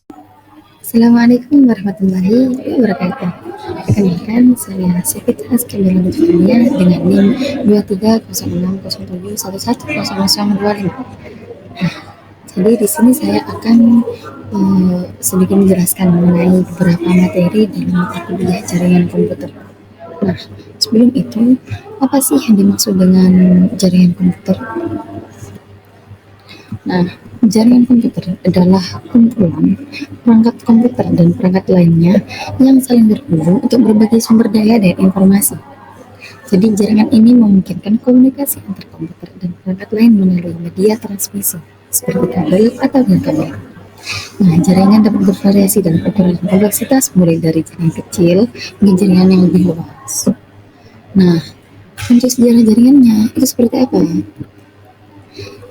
Assalamualaikum warahmatullahi wabarakatuh. Perkenalkan, saya Sekitas Kamila Lutfania dengan NIM 230607110025. Jadi di sini saya akan sedikit menjelaskan mengenai beberapa materi dalam mata kuliah jaringan komputer. Nah, sebelum itu, apa sih yang dimaksud dengan jaringan komputer? Nah, jaringan komputer adalah kumpulan perangkat komputer dan perangkat lainnya yang saling terhubung untuk berbagi sumber daya dan informasi. Jadi jaringan ini memungkinkan komunikasi antar komputer dan perangkat lain melalui media transmisi seperti kabel atau kabel. Nah, jaringan dapat bervariasi dalam ukuran dan kompleksitas mulai dari jaringan kecil hingga jaringan yang lebih luas. Nah, untuk sejarah jaringannya itu seperti apa?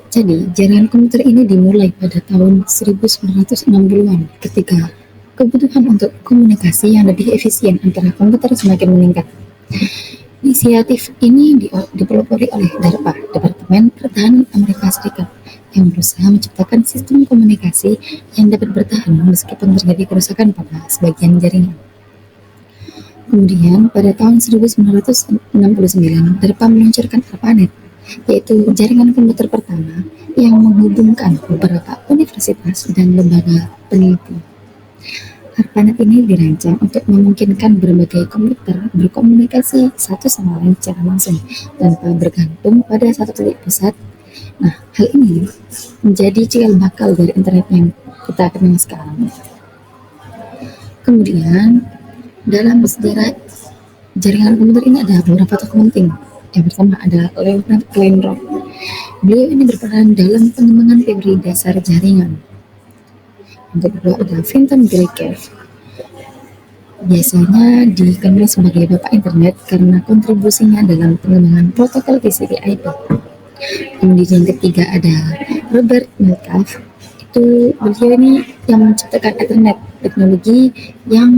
Jadi, jaringan komputer ini dimulai pada tahun 1960-an ketika kebutuhan untuk komunikasi yang lebih efisien antara komputer semakin meningkat. Inisiatif ini dipelopori oleh DARPA, Departemen Pertahanan Amerika Serikat, yang berusaha menciptakan sistem komunikasi yang dapat bertahan meskipun terjadi kerusakan pada sebagian jaringan. Kemudian, pada tahun 1969, DARPA meluncurkan ARPANET, yaitu jaringan komputer pertama yang menghubungkan beberapa universitas dan lembaga peneliti. ARPANET ini dirancang untuk memungkinkan berbagai komputer berkomunikasi satu sama lain secara langsung tanpa bergantung pada satu titik pusat. Nah, hal ini menjadi cikal bakal dari internet yang kita kenal sekarang. Kemudian, dalam sejarah jaringan komputer ini ada beberapa tokoh penting. Yang pertama ada Leonard Kleinrock. Beliau ini berperan dalam pengembangan teori dasar jaringan. Yang kedua ada Vinton Gilliker. Biasanya dikenal sebagai bapak internet karena kontribusinya dalam pengembangan protokol TCP/IP. Kemudian yang ketiga ada Robert Metcalfe. Beliau ini yang menciptakan Ethernet, teknologi yang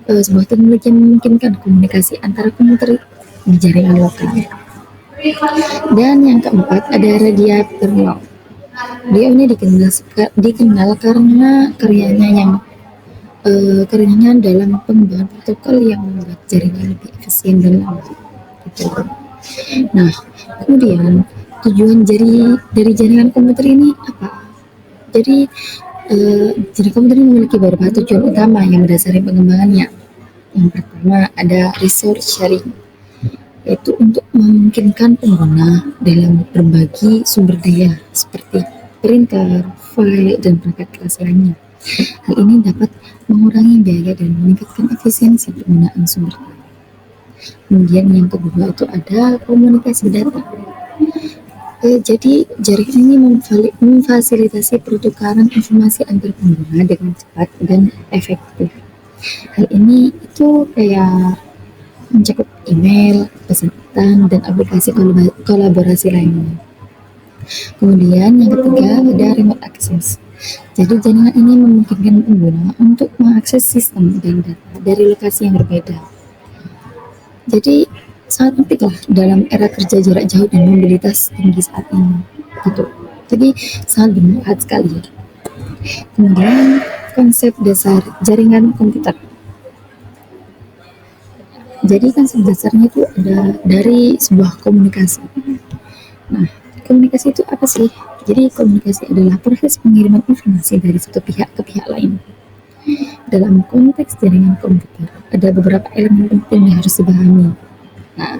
sebuah teknologi yang memungkinkan komunikasi antara komputer di jaringan lokal. Dan yang keempat ada Radia Purnam. Dia ini dikenal karena karyanya dalam pengembangan protokol yang membuat jaringan lebih efisien dan lambat. Gitu. Nah, kemudian tujuan dari jaringan komputer ini apa? Jadi jaringan komputer ini memiliki beberapa tujuan utama yang mendasari pengembangannya. Yang pertama ada resource sharing, yaitu untuk memungkinkan pengguna dalam berbagi sumber daya seperti printer, file, dan perangkat kelas lainnya. Hal ini dapat mengurangi biaya dan meningkatkan efisiensi penggunaan sumber daya. Kemudian yang kedua itu ada komunikasi data. Jadi jaringan ini memfasilitasi pertukaran informasi antar pengguna dengan cepat dan efektif. Hal ini itu kayak mencakup email, pesan, dan aplikasi kolaborasi lainnya. Kemudian yang ketiga ada remote access. Jadi jaringan ini memungkinkan pengguna untuk mengakses sistem dan data dari lokasi yang berbeda. Jadi sangat penting lah dalam era kerja jarak jauh dan mobilitas tinggi saat ini. Gitu. Jadi sangat bermanfaat sekali. Kemudian konsep dasar jaringan komputer. Jadi konsep dasarnya itu ada dari sebuah komunikasi. Nah, komunikasi itu apa sih? Jadi komunikasi adalah proses pengiriman informasi dari satu pihak ke pihak lain. Dalam konteks jaringan komputer, ada beberapa elemen penting yang harus dipahami. Nah,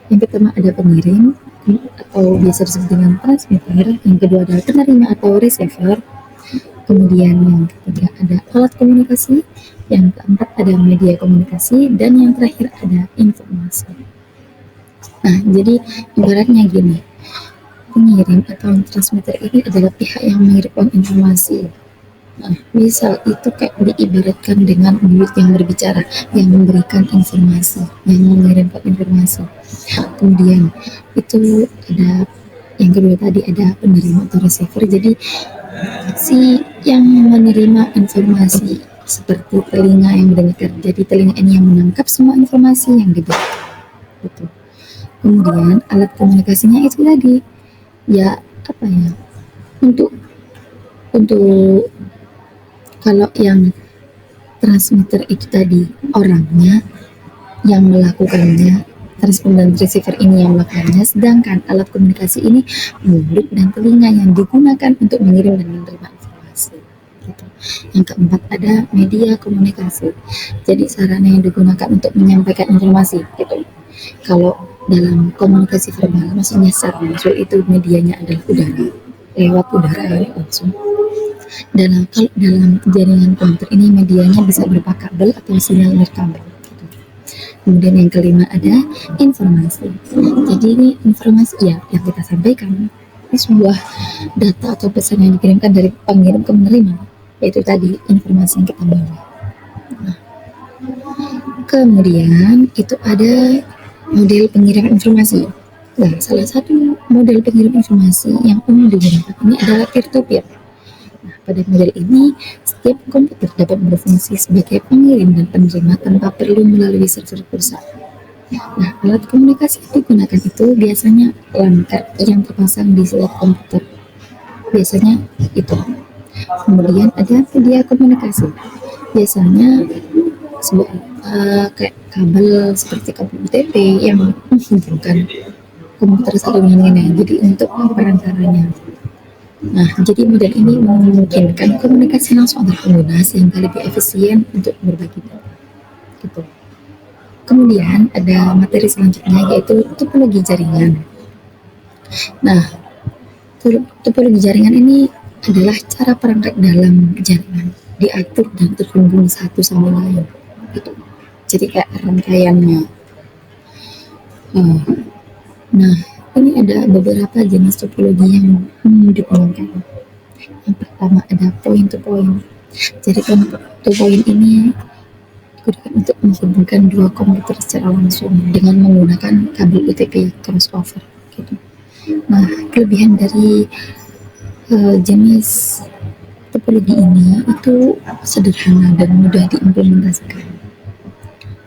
yang pertama ada pengirim atau biasa disebut dengan transmitter. Yang kedua ada penerima atau receiver. Kemudian yang ketiga ada alat komunikasi. Yang keempat ada media komunikasi. Dan yang terakhir ada informasi. Nah, jadi ibaratnya gini. Pengirim atau transmitter ini adalah pihak yang mengirimkan informasi. Nah, misal itu kayak diibaratkan dengan mulut yang berbicara, yang memberikan informasi, yang mengirimkan informasi. Kemudian itu ada yang kedua tadi ada penerima atau receiver. Jadi si yang menerima informasi seperti telinga yang mendengar. Jadi telinga ini yang menangkap semua informasi yang diberikan. Gitu. Kemudian alat komunikasinya itu tadi ya apa ya untuk Kalau yang transmitter itu tadi orangnya yang melakukannya, transponder dan receiver ini yang melakukannya, sedangkan alat komunikasi ini mulut dan telinga yang digunakan untuk mengirim dan menerima informasi. Gitu. Yang keempat ada media komunikasi. Jadi sarana yang digunakan untuk menyampaikan informasi. Gitu. Kalau dalam komunikasi verbal, maksudnya secara langsung itu medianya adalah udara, lewat udara ya langsung. Kalau dalam jaringan komputer ini medianya bisa berupa kabel atau sinyal nirkabel. Kemudian yang kelima ada informasi. Jadi ini informasi ya yang kita sampaikan. Ini sebuah data atau pesan yang dikirimkan dari pengirim ke penerima. Yaitu tadi informasi yang kita bawa. Nah, kemudian itu ada model pengirim informasi. Nah, salah satu model pengirim informasi yang umum digunakan ini adalah peer-to-peer. Nah, pada model ini, setiap komputer dapat berfungsi sebagai pengirim dan penerima tanpa perlu melalui server pulsa. Nah, alat komunikasi yang digunakan itu biasanya lampu yang terpasang di setiap komputer. Biasanya itu. Kemudian ada media komunikasi. Biasanya sebuah kayak kabel seperti kabel UTP yang menghubungkan komputer satu dengan lain. Jadi untuk perantaranya. Nah, jadi model ini memungkinkan komunikasi langsung antar pengguna sehingga lebih efisien untuk berbagi data. Gitu. Kemudian ada materi selanjutnya yaitu topologi jaringan. Nah, topologi jaringan ini adalah cara perangkat dalam jaringan diatur dan terhubung satu sama lain. Gitu. Jadi kayak rangkaiannya. Nah, ini ada beberapa jenis topologi yang digunakan. Yang pertama ada point to point. Jadi point to point ini digunakan untuk menghubungkan dua komputer secara langsung dengan menggunakan kabel UTP crossover. Gitu. Nah, kelebihan dari jenis topologi ini itu sederhana dan mudah diimplementasikan.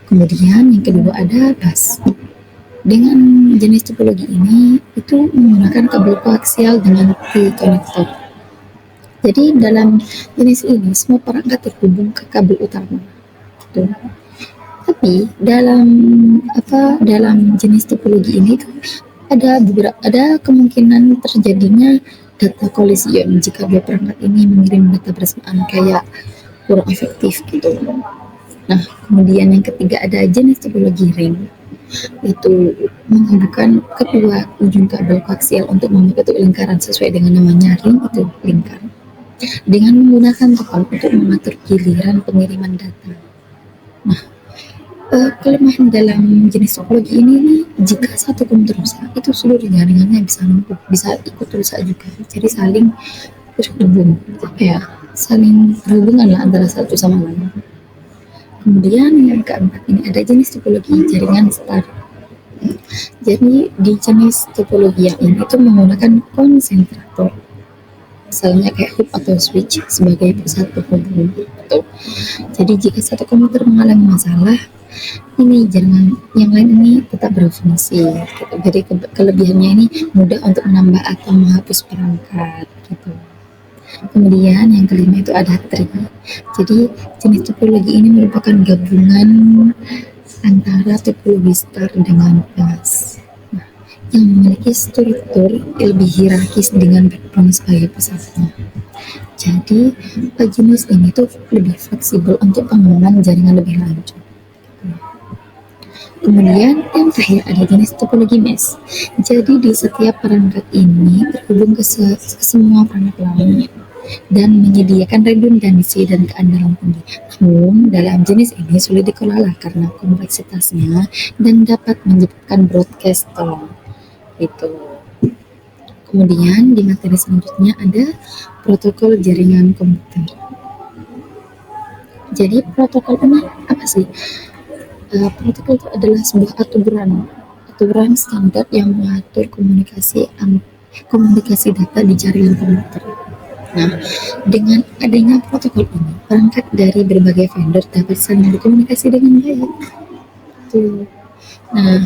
Kemudian yang kedua ada bus. Dengan jenis topologi ini itu menggunakan kabel koaksial dengan T-konektor. Jadi dalam jenis ini semua perangkat terhubung ke kabel utama. Gitu. Tapi dalam jenis topologi ini tuh ada kemungkinan terjadinya data collision jika dua perangkat ini mengirim data bersamaan kayak kurang efektif gitu. Nah, kemudian yang ketiga ada jenis topologi ring, itu menghubungkan kedua ujung kabel koaksial untuk membentuk lingkaran sesuai dengan namanya ring itu lingkar dengan menggunakan tombol untuk mengatur giliran pengiriman data. Nah, kelemahan dalam jenis topologi ini nih, jika satu komputer rusak itu seluruh jaringannya bisa lumpuh, bisa ikut rusak juga. Jadi saling terhubung, saling berhubungan lah antara satu sama lain. Kemudian yang keempat ini ada jenis topologi jaringan star. Jadi di jenis topologi yang ini itu menggunakan konsentrator, misalnya kayak hub atau switch sebagai pusat penghubung. Jadi jika satu komputer mengalami masalah, ini jaringan yang lain ini tetap berfungsi. Gitu. Jadi kelebihannya ini mudah untuk menambah atau menghapus perangkat. Gitu. Kemudian yang kelima itu ada tree. Jadi jenis topologi ini merupakan gabungan antara topologi star dengan bus. Nah, yang memiliki struktur lebih hierarkis dengan backbone sebagai pusatnya. Jadi jenis ini tuh lebih fleksibel untuk pengembangan jaringan lebih lanjut. Kemudian yang terakhir ada jenis topologi mesh. Jadi di setiap perangkat ini terhubung ke semua perangkat lainnya dan menyediakan redundansi dan keandalan tinggi. Namun dalam jenis ini sulit dikelola karena kompleksitasnya dan dapat menyebabkan broadcast tolong. Itu. Kemudian di materi selanjutnya ada protokol jaringan komputer. Jadi protokol ini apa sih? Protokol itu adalah sebuah aturan standar yang mengatur komunikasi data di jaringan komputer. Nah, dengan adanya protokol ini, perangkat dari berbagai vendor dapat saling berkomunikasi dengan baik. Tuh. Nah,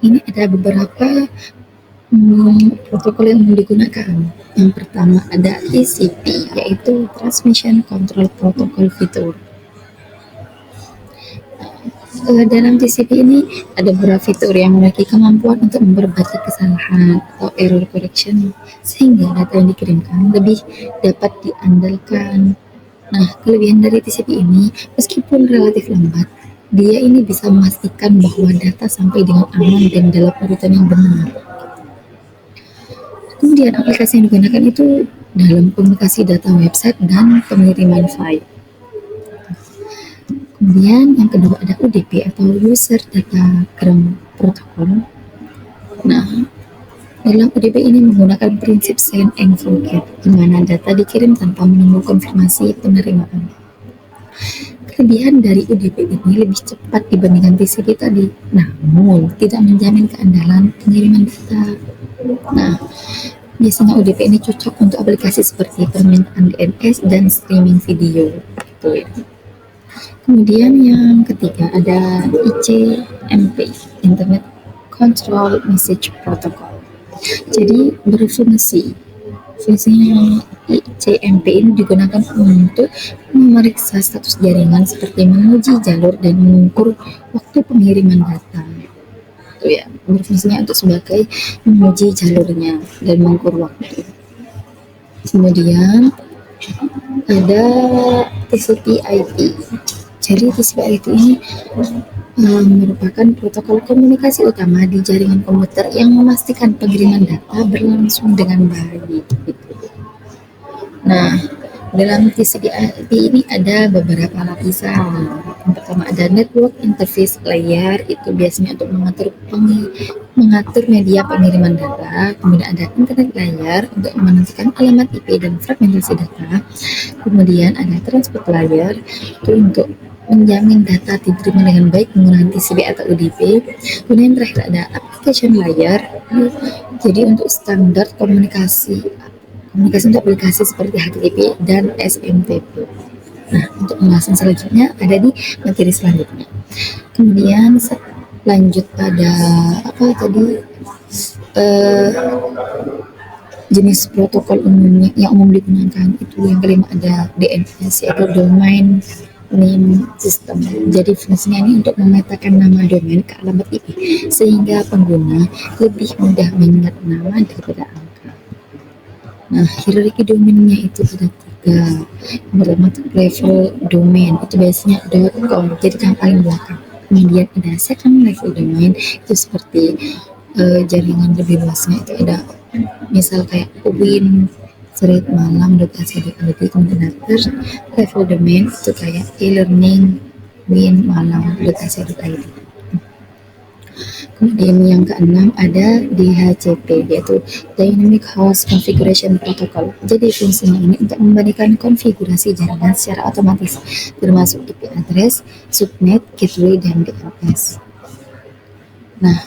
ini ada beberapa Protokol yang digunakan, yang pertama ada TCP, yaitu Transmission Control Protocol Fitur. Dalam TCP ini ada beberapa fitur yang memiliki kemampuan untuk memperbaiki kesalahan atau error correction sehingga data yang dikirimkan lebih dapat diandalkan. Nah, kelebihan dari TCP ini, meskipun relatif lambat, dia ini bisa memastikan bahwa data sampai dengan aman dan dalam urutan yang benar. Kemudian aplikasi yang digunakan itu dalam komunikasi data website dan pengiriman file. Kemudian yang kedua ada UDP atau User Datagram Protocol. Nah, dalam UDP ini menggunakan prinsip send and forget, di mana data dikirim tanpa menunggu konfirmasi penerimaan. Kelebihan dari UDP ini lebih cepat dibandingkan TCP tadi, namun tidak menjamin keandalan pengiriman data. Nah, biasanya UDP ini cocok untuk aplikasi seperti permintaan DNS dan streaming video. Gitu ya. Kemudian yang ketiga ada ICMP, Internet Control Message Protocol. Jadi fungsinya ICMP ini digunakan untuk memeriksa status jaringan seperti menguji jalur dan mengukur waktu pengiriman data. Itu ya, berfungsinya untuk sebagai menguji jalurnya dan mengukur waktu. Kemudian ada TCP/IP. Jadi TCP/IP ini merupakan protokol komunikasi utama di jaringan komputer yang memastikan pengiriman data berlangsung dengan baik. Nah, dalam TCP/IP ini ada beberapa lapisan. Yang pertama ada network interface layer, itu biasanya untuk mengatur media pengiriman data. Kemudian ada internet layer untuk menentukan alamat IP dan fragmentasi data. Kemudian ada transport layer, itu untuk menjamin data diterima dengan baik menggunakan TCP atau UDP. Kemudian terakhir ada application layer, jadi untuk standar komunikasi untuk aplikasi seperti HTTP dan SMTP. Nah, untuk pembahasan selanjutnya ada di materi selanjutnya. Kemudian lanjut pada jenis protokol umumnya yang umum digunakan itu yang kelima ada DNS, yaitu Domain Name System. Jadi fungsinya ini untuk memetakan nama domain ke alamat IP sehingga pengguna lebih mudah mengingat nama daripada angka. Nah, hierarki domainnya itu ada 3. Yang pertama itu level domain, itu biasanya .com, jadi yang paling belakang. Kemudian ada second level domain, itu seperti jaringan lebih luasnya itu ada misal kayak Win Serit Malang.ac.id. Kemudian ada third level domain itu kayak e-learning Win Malang.ac.id. Kemudian yang keenam ada DHCP, yaitu Dynamic Host Configuration Protocol. Jadi fungsinya ini untuk membandingkan konfigurasi jaringan secara otomatis, termasuk IP address, subnet, gateway, dan DNS. Nah,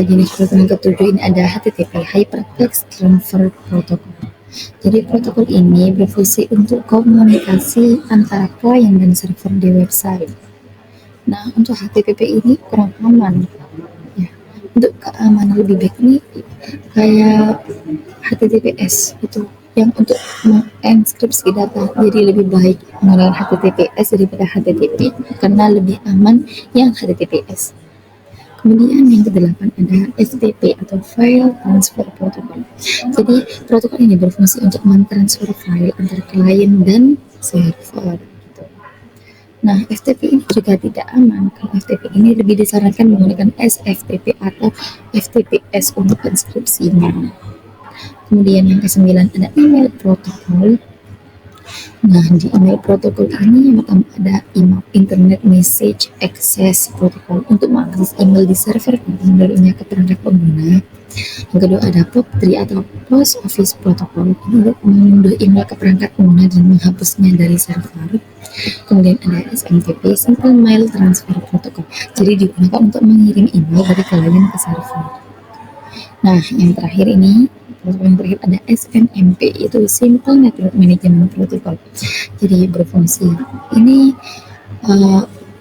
jenis protokol yang ketujuh ini ada HTTP, Hypertext Transfer Protocol. Jadi protokol ini berfungsi untuk komunikasi antara klien dan server di website. Nah, untuk HTTP ini kurang aman. Ya, untuk keamanan lebih baik ini kayak HTTPS itu yang untuk mengenkripsi data. Jadi lebih baik menggunakan HTTPS daripada HTTP karena lebih aman yang HTTPS. Kemudian yang kedelapan ada FTP atau File Transfer Protocol. Jadi protokol ini berfungsi untuk mentransfer file antara klien dan server. Nah, FTP ini juga tidak aman. Kalau FTP ini lebih disarankan menggunakan SFTP atau FTPS untuk enkripsinya. Kemudian yang ke-9 ada email protokol. Nah, di email protokol ini yang pertama ada Internet Message Access Protocol untuk mengakses email di server dan menaruhnya ke perangkat pengguna. Yang kedua ada POP3 atau Post Office Protocol untuk mengunduh email ke perangkat pengguna dan menghapusnya dari server. Kemudian ada SMTP, Simple Mail Transfer Protocol, jadi digunakan untuk mengirim email dari klien ke server. Nah, yang terakhir ini protokol yang terakhir ada SNMP, itu Simple Network Management Protocol. Jadi berfungsi ini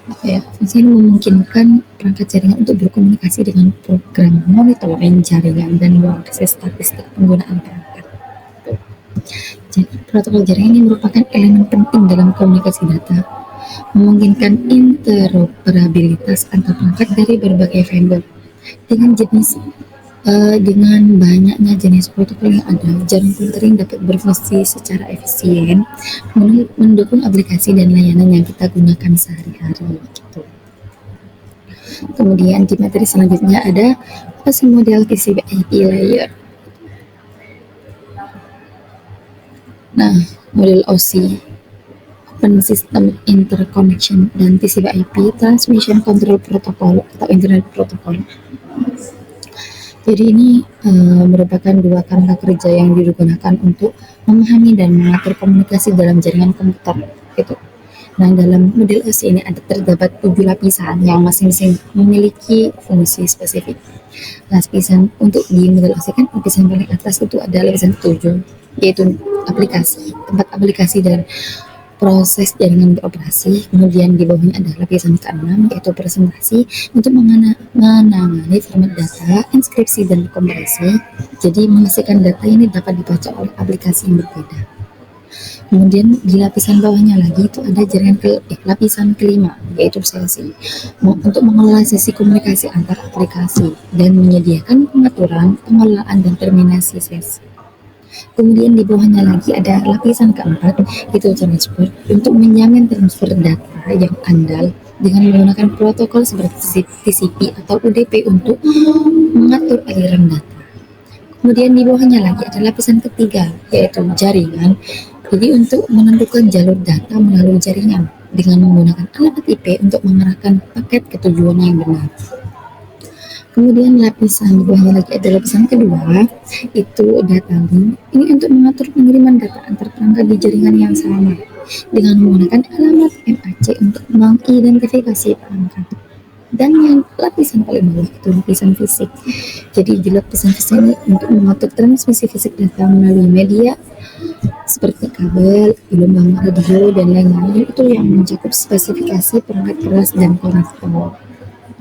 apa ya, fungsi ini memungkinkan perangkat jaringan untuk berkomunikasi dengan program monitoring jaringan dan mengakses statistik penggunaan perangkat. Jadi, protokol jaringan ini merupakan elemen penting dalam komunikasi data, memungkinkan interoperabilitas antar perangkat dari berbagai vendor. Dengan banyaknya jenis protokol yang ada, jaring filtering dapat berfungsi secara efisien, mendukung aplikasi dan layanan yang kita gunakan sehari-hari. Gitu. Kemudian di materi selanjutnya ada apa sih model TCP/IP layer. Nah, model OSI, Open System Interconnection, dan TCP/IP, Transmission Control Protocol atau Internet Protocol. Jadi ini merupakan dua kerangka kerja yang digunakan untuk memahami dan mengatur komunikasi dalam jaringan komputer. Gitu. Nah, dalam model OSI ini terdapat 7 lapisan yang masing-masing memiliki fungsi spesifik. Lapisan untuk di model OSI kan lapisan paling atas itu ada lapisan 7, yaitu tempat aplikasi dan proses jaringan beroperasi. Kemudian di bawahnya ada lapisan ke-6, yaitu presentasi untuk menangani format data, inskripsi, dan kompresi. Jadi memastikan data ini dapat dibaca oleh aplikasi yang berbeda. Kemudian di lapisan bawahnya lagi itu ada lapisan kelima, yaitu sesi, untuk mengelola sesi komunikasi antar aplikasi dan menyediakan pengaturan, pengelolaan, dan terminasi sesi. Kemudian di bawahnya lagi ada lapisan keempat, itu transport, untuk menjamin transfer data yang andal dengan menggunakan protokol seperti TCP atau UDP untuk mengatur aliran data. Kemudian di bawahnya lagi ada lapisan ketiga, yaitu jaringan. Jadi untuk menentukan jalur data melalui jaringan dengan menggunakan alamat IP untuk mengarahkan paket ke tujuan yang benar. Kemudian lapisan di bawahnya lagi ada lapisan kedua, itu data link. Ini untuk mengatur pengiriman data antar perangkat di jaringan yang sama dengan menggunakan alamat MAC untuk mengidentifikasi perangkat. Dan yang lapisan paling bawah itu lapisan fisik. Jadi di lapisan fisik ini untuk mengatur transmisi fisik data melalui media seperti kabel, gelombang radio, dan lain-lain, itu yang mencakup spesifikasi perangkat keras dan konektor.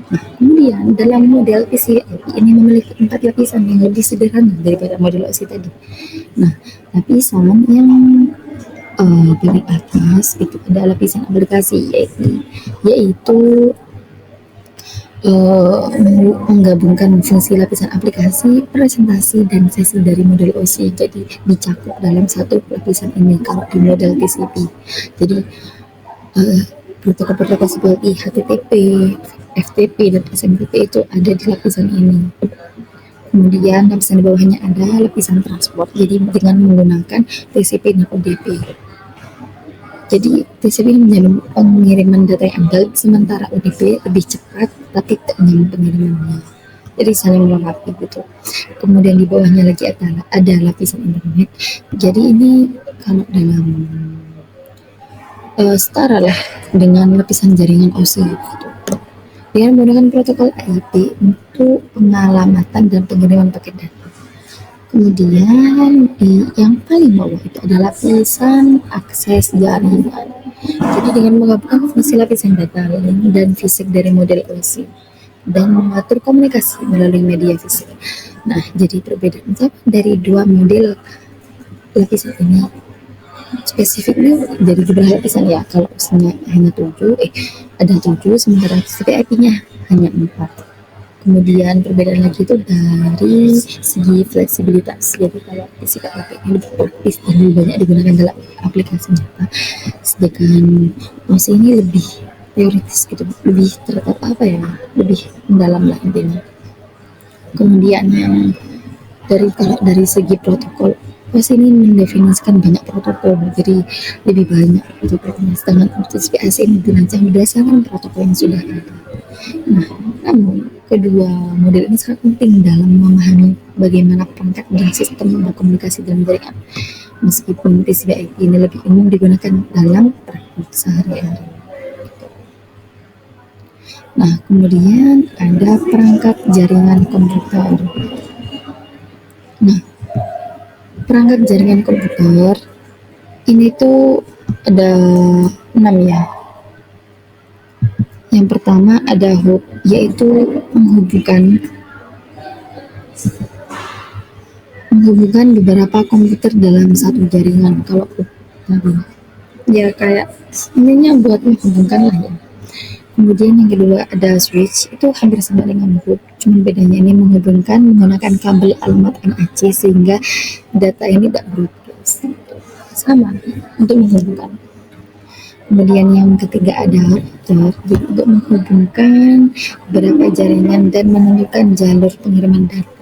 Nah, kemudian dalam model PCIe ini memiliki 4 lapisan yang lebih sederhana daripada model OSI tadi. Nah, lapisan yang paling atas itu ada lapisan aplikasi, yaitu menggabungkan fungsi lapisan aplikasi, presentasi, dan sesi dari model OSI. Jadi dicakup dalam satu lapisan ini kalau di model TCP. Jadi protokol-protokol seperti HTTP, FTP, dan SMTP itu ada di lapisan ini. Kemudian lapisan di bawahnya ada lapisan transport, jadi dengan menggunakan TCP dan UDP. Jadi TCP ini menjamin pengiriman data yang andal, sementara UDP lebih cepat tapi tidak nyaman pengirimannya. Jadi saling melengkapi gitu. Kemudian di bawahnya lagi ada lapisan internet. Jadi ini kalau dalam setara lah dengan lapisan jaringan OSI gitu. Dengan menggunakan protokol IP untuk pengalamatan dan pengiriman paket data. Kemudian di yang paling bawah itu ada lapisan akses jaringan. Jadi dengan menggabungkan fungsi lapisan data link dan fisik dari model OSI dan mengatur komunikasi melalui media fisik. Nah, jadi perbedaan dari dua model lapisan ini spesifiknya dari beberapa lapisan ya. Kalau OSI-nya hanya 7, ada 7, sementara TCP/IP-nya hanya 4. Kemudian perbedaan lagi itu dari segi fleksibilitas. Jadi kalau TCP/IP ini lebih praktis dan lebih banyak digunakan dalam aplikasi nyata, sedangkan OSI ini lebih teoritis gitu, lebih lebih mendalam lah intinya. Kemudian yang dari segi protokol, OSI ini mendefinisikan banyak protokol, jadi lebih banyak protokolnya, sedangkan TCP/IP ini dirancang berdasarkan protokol yang sudah ada. Nah, namun kedua model ini sangat penting dalam memahami bagaimana perangkat dan sistem berkomunikasi dalam jaringan. Meskipun TCP/IP ini lebih umum digunakan dalam praktik sehari-hari. Nah, kemudian ada perangkat jaringan komputer. Nah, perangkat jaringan komputer ini tuh ada 6 ya. Yang pertama ada hub, yaitu menghubungkan beberapa komputer dalam satu jaringan. Kalau hub tadi ya kayak ininya buat menghubungkan lah ya. Kemudian yang kedua ada switch, itu hampir sama dengan hub, cuman bedanya ini menghubungkan menggunakan kabel alamat NAC sehingga data ini tidak broadcast. Sama untuk menghubungkan. Kemudian yang ketiga ada router, jadi untuk menghubungkan beberapa jaringan dan menentukan jalur pengiriman data.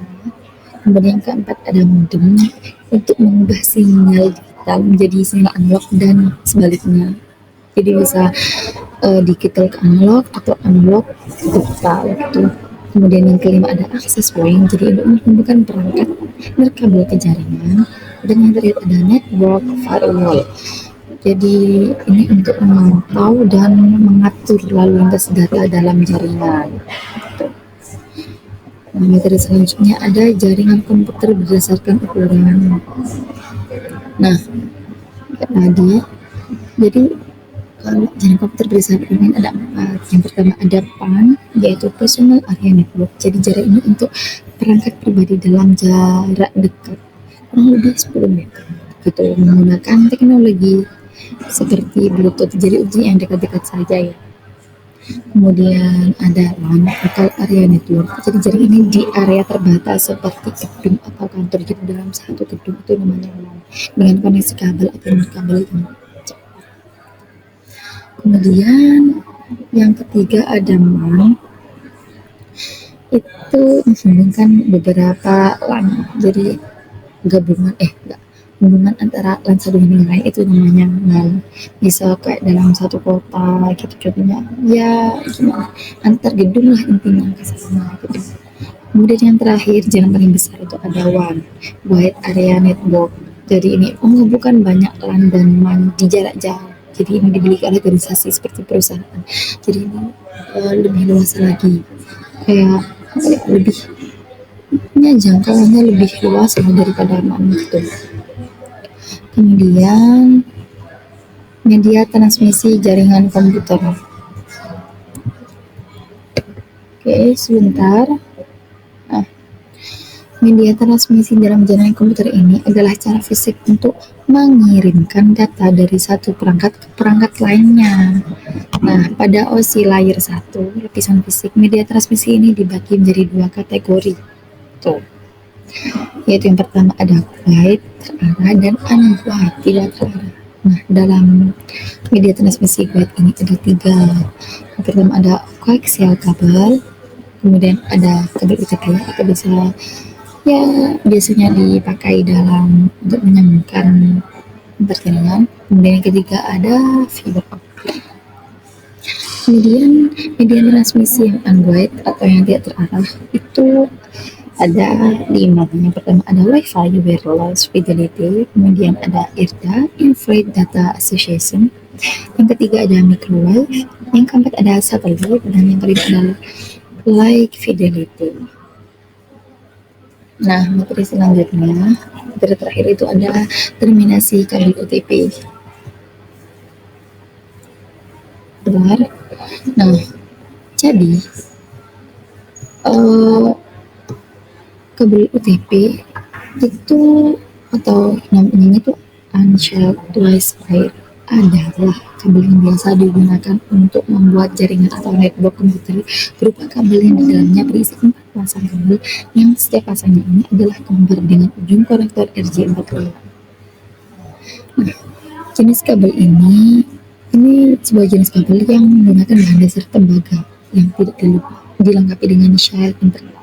Kemudian yang keempat ada modem untuk mengubah sinyal digital menjadi sinyal analog dan sebaliknya. Jadi bisa digital ke analog atau analog ke digital gitu. Kemudian yang kelima ada access point, jadi untuk menghubungkan perangkat nirkabel ke jaringan. Dan yang terakhir ada network firewall. Jadi ini untuk memantau dan mengatur lalu lintas data dalam jaringan. Nah, metode selanjutnya ada jaringan komputer berdasarkan ukuran. Nah, kayak tadi, jadi kalau jaringan komputer berdasarkan ukuran ada 4. Yang pertama ada PAN, yaitu Personal Area Network. Jadi jarak ini untuk perangkat pribadi dalam jarak dekat, kurang lebih 10 meter. Gitu, menggunakan teknologi seperti Bluetooth, jadi untuk yang dekat-dekat saja ya. Kemudian ada LAN, Local Area Network, jadi jaring ini di area terbatas seperti gedung atau kantor, jadi dalam satu gedung itu namanya LAN dengan koneksi kabel atau kabel yang cepat. Kemudian yang ketiga ada MAN, itu menghubungkan beberapa LAN, jadi hubungan antara LAN satu dengan yang lain, itu namanya LAN. Bisa kayak dalam satu kota gitu contohnya, ya gimana, antar gedung lah intinya ke sana gitu. Kemudian yang terakhir, jalan paling besar itu ada WAN, Wide Area Network. Jadi ini menghubungkan banyak LAN dan MAN di jarak jauh. Jadi ini dimiliki oleh organisasi seperti perusahaan. Jadi ini lebih luas lagi, kayak lebih jangkauannya lebih luas lah daripada MAN gitu. Kemudian media transmisi jaringan komputer. Oke, sebentar. Nah, media transmisi dalam jaringan komputer ini adalah cara fisik untuk mengirimkan data dari satu perangkat ke perangkat lainnya. Nah, pada OSI layer 1, lapisan fisik, media transmisi ini dibagi menjadi 2 kategori. Tuh. Yaitu yang pertama ada wide terarah dan unwide tidak terarah. Nah, dalam media transmisi wide ini ada 3. Yang pertama ada koaksial kabel, kemudian ada kabel UTP atau bisa ya biasanya dipakai dalam untuk menyambungkan jaringan. Kemudian yang ketiga ada fiber optik. Kemudian media transmisi yang unwide atau yang tidak terarah itu ada 5. Yang pertama ada Wi-Fi wireless fidelity, kemudian ada IRDA Infrared Data Association, yang ketiga ada microwave, yang keempat ada satellite, dan yang kelima adalah light fidelity. Nah, metode selanjutnya, metode terakhir itu ada terminasi kabel UTP. Benar. Nah, jadi kabel UTP itu atau namanya itu unshared twice wire adalah kabel yang biasa digunakan untuk membuat jaringan atau network komputer, berupa kabel yang di dalamnya berisi 4 pasang kabel yang setiap pasangnya ini adalah kembar dengan ujung konektor RJ45. Nah, jenis kabel ini sebuah jenis kabel yang menggunakan bahan dasar tembaga yang tidak dilengkapi dengan shell internal.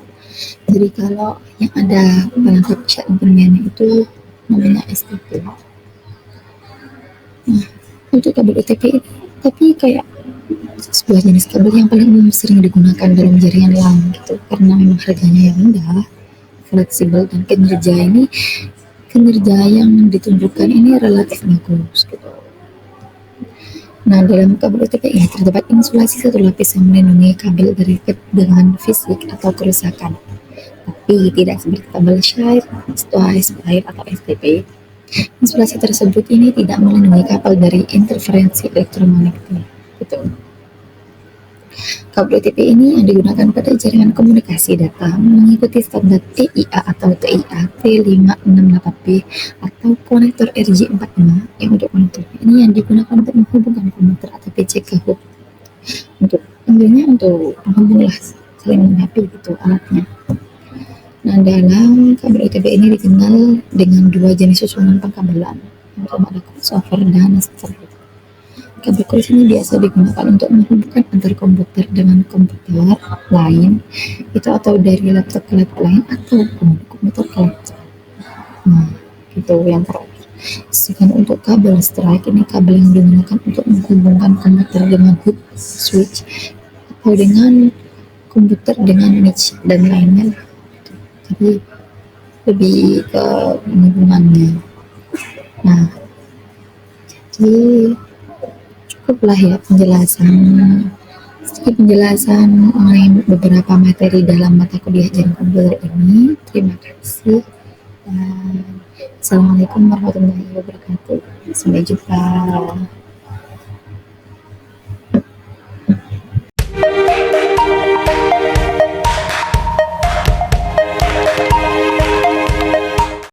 Jadi kalau yang ada pelengkap shell internalnya itu namanya STP. Nah, untuk kabel UTP ini tapi kayak sebuah jenis kabel yang paling umum sering digunakan dalam jaringan LAN gitu, karena memang harganya yang rendah, fleksibel, dan kinerja yang ditunjukkan ini relatif bagus gitu. Nah, dalam kabel UTP ini terdapat insulasi satu lapis yang melindungi kabel dari ketegangan fisik atau kerusakan. Tapi tidak seperti kabel shire, twice wire atau STP. Insulasi tersebut ini tidak melindungi kabel dari interferensi elektromagnetik. Gitu. Kabel OTP ini yang digunakan pada jaringan komunikasi data mengikuti standar TIA atau TIA T568B atau konektor RJ45 yang untuk konektor ini yang digunakan untuk menghubungkan komputer atau PC ke hub untuk intinya untuk penghubung lah saling melengkapi gitu alatnya. Nah, dalam kabel OTP ini dikenal dengan dua jenis susunan pengkabelan. Yang pertama ada crossover dan straight. Kabel cross ini biasa digunakan untuk menghubungkan antar komputer dengan komputer lain, itu atau dari laptop ke laptop lain ataupun komputer ke laptop. Nah, itu yang terakhir. Sedangkan untuk kabel strike ini kabel yang digunakan untuk menghubungkan komputer dengan hub switch atau dengan komputer dengan niche dan lainnya. Jadi lebih ke penghubungannya. Nah, jadi cukuplah ya sedikit penjelasan mengenai beberapa materi dalam mata kuliah jaringan komputer ini. Terima kasih dan assalamualaikum warahmatullahi wabarakatuh. Sampai jumpa.